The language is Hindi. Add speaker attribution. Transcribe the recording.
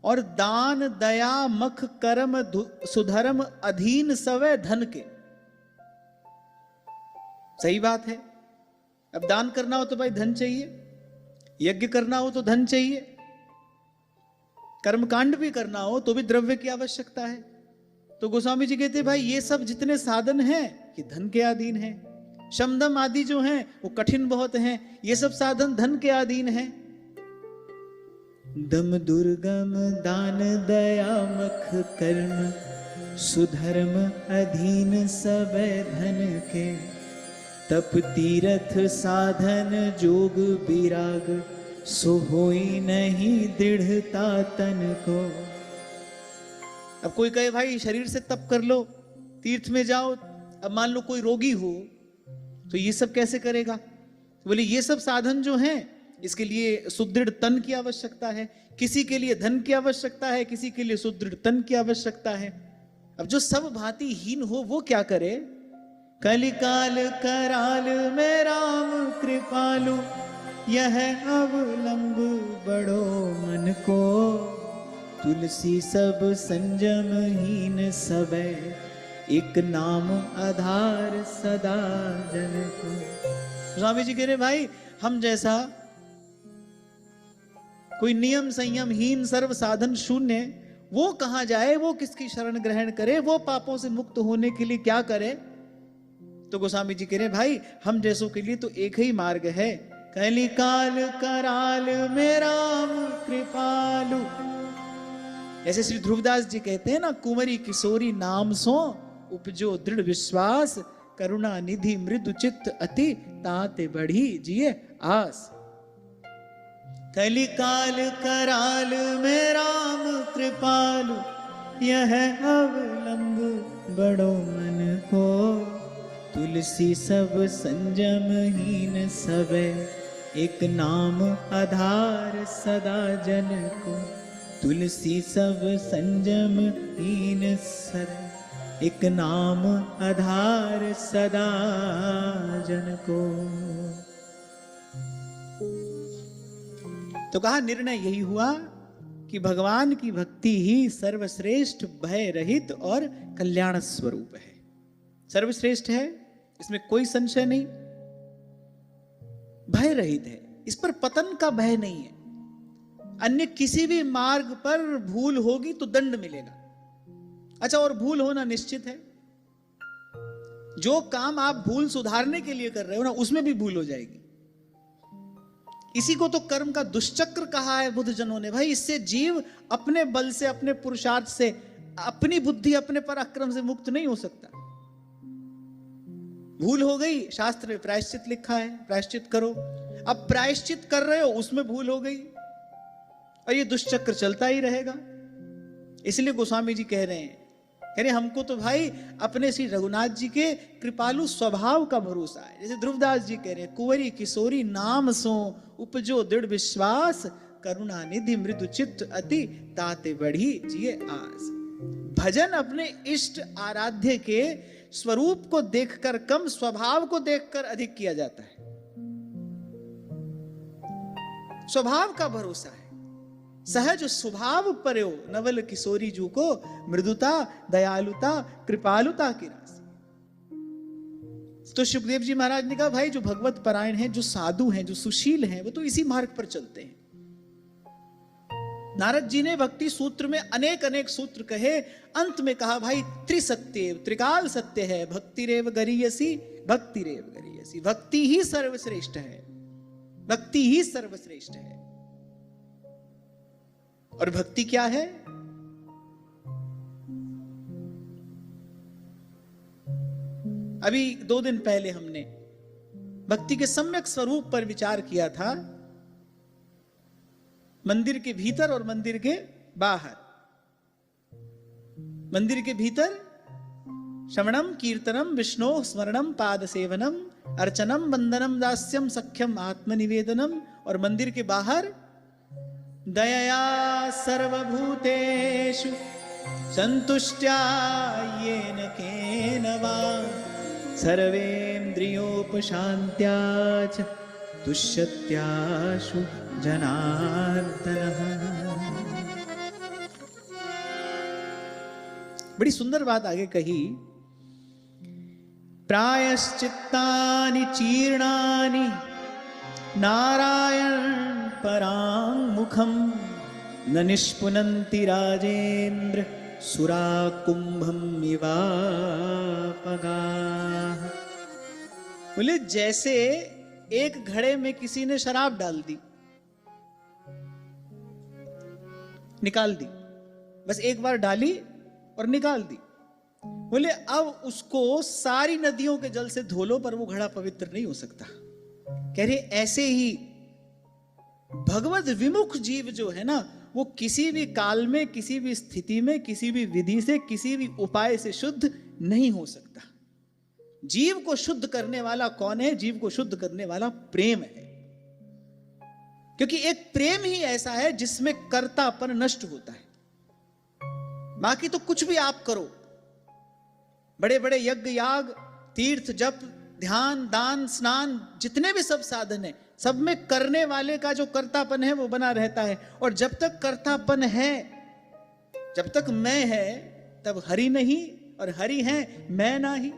Speaker 1: और दान दया मख कर्म सुधर्म अधीन सवै धन के। सही बात है। अब दान करना हो तो भाई धन चाहिए, यज्ञ करना हो तो धन चाहिए, कर्मकांड भी करना हो तो भी द्रव्य की आवश्यकता है। तो गोस्वामी जी कहते भाई ये सब जितने साधन हैं ये धन के अधीन हैं। शमदम आदि जो हैं वो कठिन बहुत हैं, ये सब साधन धन के अधीन हैं। दम दुर्गम दान दया मख कर्म सुधर्म अधीन सब धन के। तप तीरथ साधन जोग विराग सो होई नहीं दृढ़ता तन को। अब कोई कहे भाई शरीर से तप कर लो, तीर्थ में जाओ। अब मान लो कोई रोगी हो तो ये सब कैसे करेगा? बोले ये सब साधन जो हैं इसके लिए सुदृढ़ तन की आवश्यकता है, किसी के लिए धन की आवश्यकता है, किसी के लिए सुदृढ़ तन की आवश्यकता है। अब जो सब भांति हीन हो वो क्या करे? कलिकाल कराल में राम कृपालु यह अवलंब बड़ो मन को। तुलसी सब संजम हीन सबे एक नाम आधार सदा जन को। स्वामी जी कह रहे भाई हम जैसा कोई नियम संयम हीन सर्व साधन शून्य वो कहां जाए, वो किसकी शरण ग्रहण करे, वो पापों से मुक्त होने के लिए क्या करे? तो गोस्वामी जी कह रहे भाई हम जैसों के लिए तो एक ही मार्ग है। कलिकाल कराल में राम कृपालु। ऐसे श्री ध्रुवदास जी कहते हैं ना, कुंवरी किशोरी नाम सो उपजो दृढ़ विश्वास। करुणा निधि मृदु चित्त अति ताते बढ़ी जिए आस। कलिकाल कराल में राम कृपालु यह अवलंब बड़ो मन को। तुलसी सब संजम हीन सबे एक नाम आधार सदा जन को। तुलसी सब संजम हीन सब एक नाम आधार सदा जन को। तो कहा निर्णय यही हुआ कि भगवान की भक्ति ही सर्वश्रेष्ठ भय रहित और कल्याण स्वरूप है। सर्वश्रेष्ठ है, इसमें कोई संशय नहीं। भय रहित है, इस पर पतन का भय नहीं है। अन्य किसी भी मार्ग पर भूल होगी तो दंड मिलेगा। अच्छा, और भूल होना निश्चित है। जो काम आप भूल सुधारने के लिए कर रहे हो ना, उसमें भी भूल हो जाएगी। इसी को तो कर्म का दुष्चक्र कहा है बुद्ध जनों ने। भाई इससे जीव अपने बल से, अपने पुरुषार्थ से, अपनी बुद्धि, अपने पराक्रम से मुक्त नहीं हो सकता। भूल हो गई, शास्त्र में प्रायश्चित लिखा है, प्रायश्चित करो। अब प्रायश्चित कर रहे हो, उसमें भूल हो गई और ये दुष्चक्र चलता ही रहेगा। इसलिए गोस्वामी जी कह रहे हैं, हमको तो भाई अपने श्री रघुनाथ जी के कृपालु स्वभाव का भरोसा है। जैसे ध्रुवदास जी कह रहे हैं, कुंवरी किशोरी नाम सो उपजो दृढ़ विश्वास। करुणा निधि मृदु चित्त अति ताते बढ़ी जिए आस। भजन अपने इष्ट आराध्य के स्वरूप को देखकर कम, स्वभाव को देखकर अधिक किया जाता है। स्वभाव का भरोसा है। सहज स्वभाव पर्यो नवल किशोरी जू को मृदुता दयालुता कृपालुता की राशि। तो सुखदेव जी महाराज ने कहा भाई जो भगवत परायण हैं, जो साधु हैं, जो सुशील हैं, वो तो इसी मार्ग पर चलते हैं। नारद जी ने भक्ति सूत्र में अनेक अनेक सूत्र कहे, अंत में कहा भाई त्रिसत्य त्रिकाल सत्य है। भक्ति रेव गरीयसी, भक्ति रेव गरीयसी। भक्ति ही सर्वश्रेष्ठ है, भक्ति ही सर्वश्रेष्ठ है। और भक्ति क्या है? अभी 2 दिन पहले हमने भक्ति के सम्यक स्वरूप पर विचार किया था, मंदिर के भीतर और मंदिर के बाहर। मंदिर के भीतर श्रवणम कीर्तनम विष्णु स्मरणम पाद सेवनम अर्चनम वंदनम दास्यम सख्यम आत्मनिवेदनम। और मंदिर के बाहर दयया सर्वभूतेषु संतुष्ट्या येन केन वा सर्वेन्द्रियोपशान्त्या च तुष्यत्याशु जनार्दनः। बड़ी सुंदर बात आगे कही, प्रायश्चित्तानि चीर्णानि नारायण पराङ्मुखं न निष्पुनन्ति राजेन्द्र सुरा कुंभम इवापगाः। बोले जैसे एक घड़े में किसी ने शराब डाल दी, निकाल दी, बस एक बार डाली और निकाल दी। बोले अब उसको सारी नदियों के जल से धो लो पर वो घड़ा पवित्र नहीं हो सकता। कह रहे ऐसे ही भगवत विमुख जीव जो है ना, वो किसी भी काल में, किसी भी स्थिति में, किसी भी विधि से, किसी भी उपाय से शुद्ध नहीं हो सकता। जीव को शुद्ध करने वाला कौन है? जीव को शुद्ध करने वाला प्रेम है। क्योंकि एक प्रेम ही ऐसा है जिसमें कर्तापन नष्ट होता है। बाकी तो कुछ भी आप करो, बड़े बड़े यज्ञ याग, तीर्थ जप, ध्यान, दान, स्नान, जितने भी सब साधन है, सब में करने वाले का जो कर्तापन है वो बना रहता है। और जब तक कर्तापन है, जब तक मैं है, तब हरि नहीं, और हरि है मैं नाही।